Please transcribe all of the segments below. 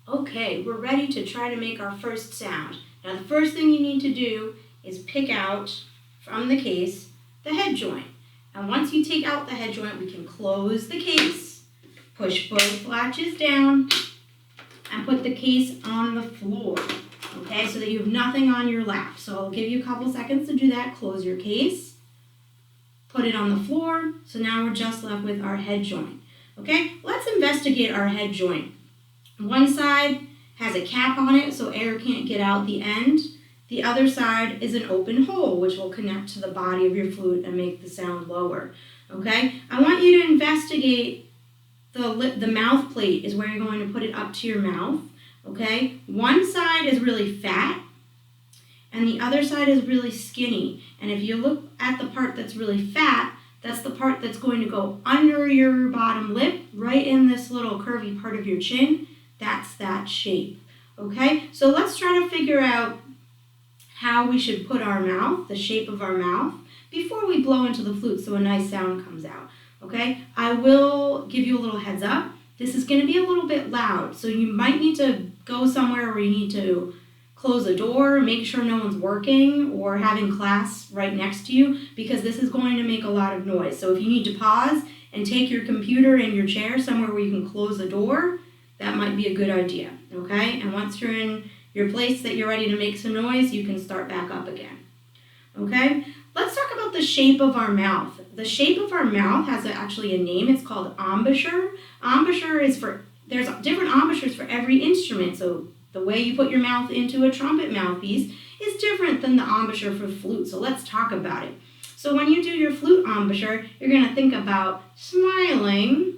Okay, we're ready to try to make our first sound. Now the first thing you need to do is pick out from the case the head joint. And once you take out the head joint, we can close the case, push both latches down, and put the case on the floor. Okay, so that you have nothing on your lap. So I'll give you a couple seconds to do that. Close your case, put it on the floor. So now we're just left with our head joint. Okay, let's investigate our head joint. One side has a cap on it so air can't get out the end. The other side is an open hole which will connect to the body of your flute and make the sound lower. Okay, I want you to investigate the mouth plate is where you're going to put it up to your mouth. Okay, one side is really fat and the other side is really skinny. And if you look at the part that's really fat, that's the part that's going to go under your bottom lip, right in this little curvy part of your chin. That's that shape. Okay, so let's try to figure out how we should put our mouth, the shape of our mouth, before we blow into the flute so a nice sound comes out. Okay, I will give you a little heads up. This is going to be a little bit loud, so you might need to go somewhere where you need to close a door, make sure no one's working or having class right next to you, because this is going to make a lot of noise. So if you need to pause and take your computer and your chair somewhere where you can close the door, that might be a good idea, okay? And once you're in your place that you're ready to make some noise, you can start back up again, okay? Let's talk about the shape of our mouth. The shape of our mouth has actually a name. It's called embouchure. Embouchure is there's different embouchures for every instrument. So the way you put your mouth into a trumpet mouthpiece is different than the embouchure for flute. So let's talk about it. So when you do your flute embouchure, you're going to think about smiling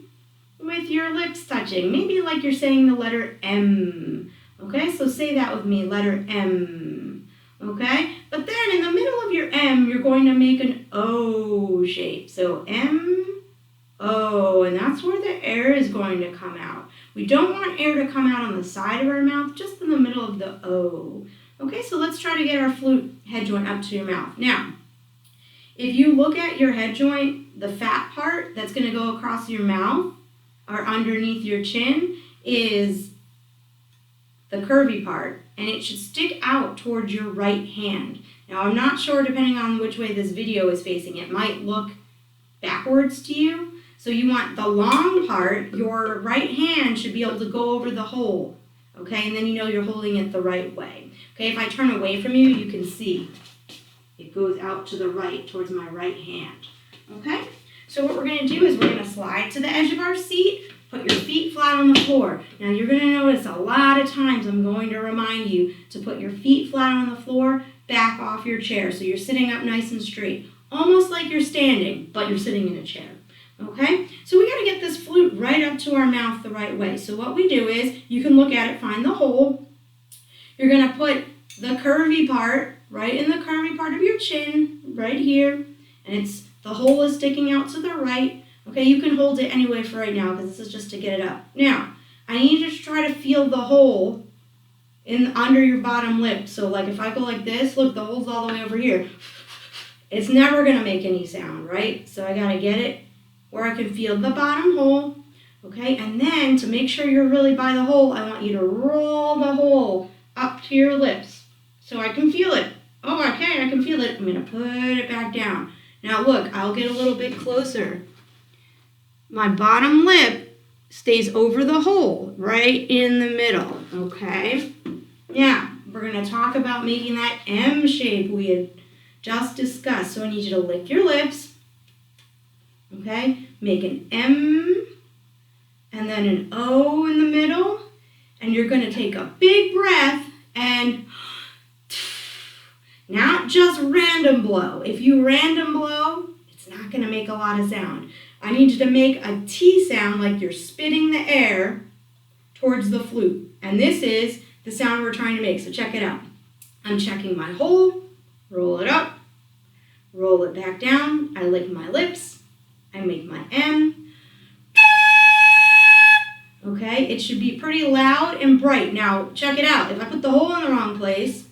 with your lips touching. Maybe like you're saying the letter M. Okay, so say that with me, letter M. Okay, but then in the middle of your M, you're going to make an O shape. So M, O, and that's where the air is going to come out. We don't want air to come out on the side of our mouth, just in the middle of the O. Okay, so let's try to get our flute head joint up to your mouth. Now, if you look at your head joint, the fat part that's going to go across your mouth or underneath your chin is the curvy part, and it should stick out towards your right hand. Now, I'm not sure, depending on which way this video is facing, it might look backwards to you. So you want the long part, your right hand should be able to go over the hole, okay? And then you know you're holding it the right way. Okay, if I turn away from you, you can see it goes out to the right, towards my right hand, okay? So what we're gonna do is we're gonna slide to the edge of our seat, put your feet flat on the floor. Now you're gonna notice a lot of times I'm going to remind you to put your feet flat on the floor, back off your chair. So you're sitting up nice and straight, almost like you're standing, but you're sitting in a chair. Okay, so we got to get this flute right up to our mouth the right way. So what we do is, you can look at it, find the hole. You're going to put the curvy part right in the curvy part of your chin, right here. And the hole is sticking out to the right. Okay, you can hold it anyway for right now because this is just to get it up. Now, I need you to try to feel the hole under your bottom lip. So like if I go like this, look, the hole's all the way over here. It's never going to make any sound, right? So I got to get it where I can feel the bottom hole, okay? And then to make sure you're really by the hole, I want you to roll the hole up to your lips so I can feel it. Oh, okay, I can feel it. I'm gonna put it back down. Now look, I'll get a little bit closer. My bottom lip stays over the hole, right in the middle, okay? Now, we're gonna talk about making that M shape we had just discussed. So I need you to lick your lips. Okay, make an M and then an O in the middle, and you're going to take a big breath and not just random blow. If you random blow, it's not going to make a lot of sound. I need you to make a T sound like you're spitting the air towards the flute, and this is the sound we're trying to make, so check it out. I'm checking my hole, roll it up, roll it back down, I lick my lips, I make my M. Okay, it should be pretty loud and bright. Now, check it out. If I put the hole in the wrong place,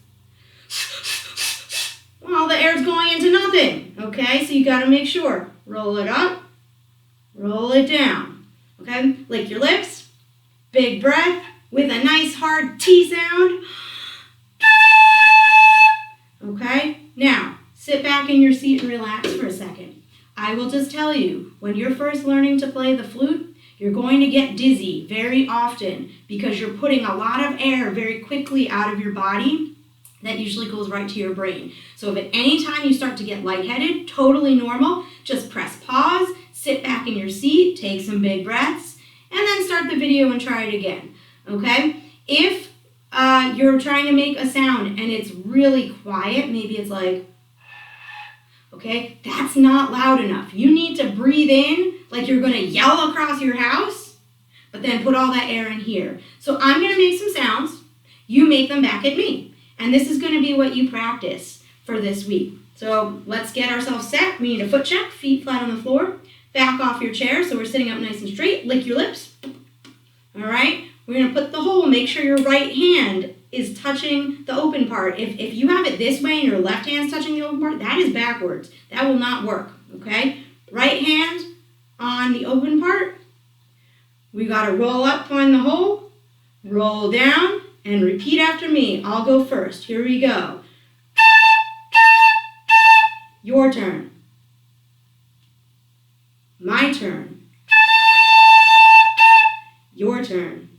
well, the air's going into nothing. Okay, so you got to make sure. Roll it up, roll it down. Okay, lick your lips, big breath, with a nice hard T sound. Okay? Now, sit back in your seat and relax for a second. I will just tell you, when you're first learning to play the flute, you're going to get dizzy very often because you're putting a lot of air very quickly out of your body. That usually goes right to your brain. So if at any time you start to get lightheaded, totally normal, just press pause, sit back in your seat, take some big breaths, and then start the video and try it again, okay? If you're trying to make a sound and it's really quiet, maybe it's like, okay, that's not loud enough. You need to breathe in like you're gonna yell across your house, but then put all that air in here. So I'm gonna make some sounds, you make them back at me. And this is gonna be what you practice for this week. So let's get ourselves set. We need a foot check, feet flat on the floor. Back off your chair so we're sitting up nice and straight. Lick your lips. All right, we're gonna put the hole, make sure your right hand is touching the open part. If you have it this way and your left hand's touching the open part, that is backwards. That will not work, okay? Right hand on the open part. We gotta roll up, find the hole, roll down, and repeat after me. I'll go first. Here we go. Your turn. My turn. Your turn.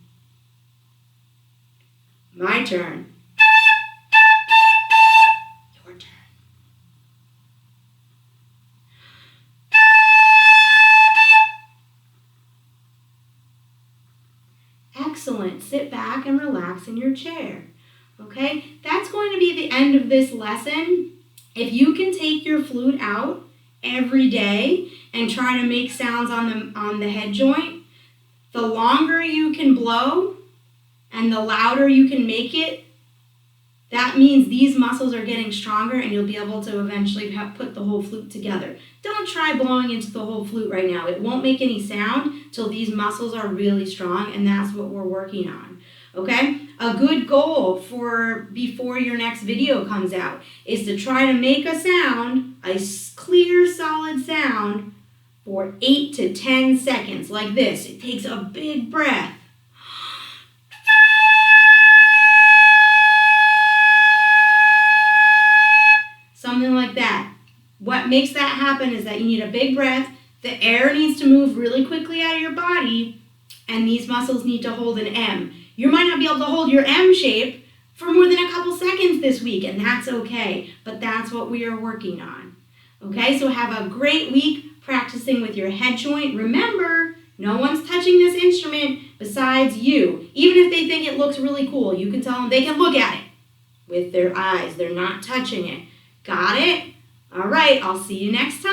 My turn. Your turn. Excellent. Sit back and relax in your chair. Okay? That's going to be the end of this lesson. If you can take your flute out every day and try to make sounds on the head joint, the longer you can blow and the louder you can make it, that means these muscles are getting stronger and you'll be able to eventually put the whole flute together. Don't try blowing into the whole flute right now. It won't make any sound till these muscles are really strong, and that's what we're working on. Okay? A good goal for before your next video comes out is to try to make a sound, a clear, solid sound, for 8 to 10 seconds, like this. It takes a big breath. Something like that. What makes that happen is that you need a big breath, the air needs to move really quickly out of your body, and these muscles need to hold an M. You might not be able to hold your M shape for more than a couple seconds this week, and that's okay, but that's what we are working on. Okay, so have a great week practicing with your head joint. Remember, no one's touching this instrument besides you. Even if they think it looks really cool, you can tell them they can look at it with their eyes. They're not touching it. Got it? All right, I'll see you next time.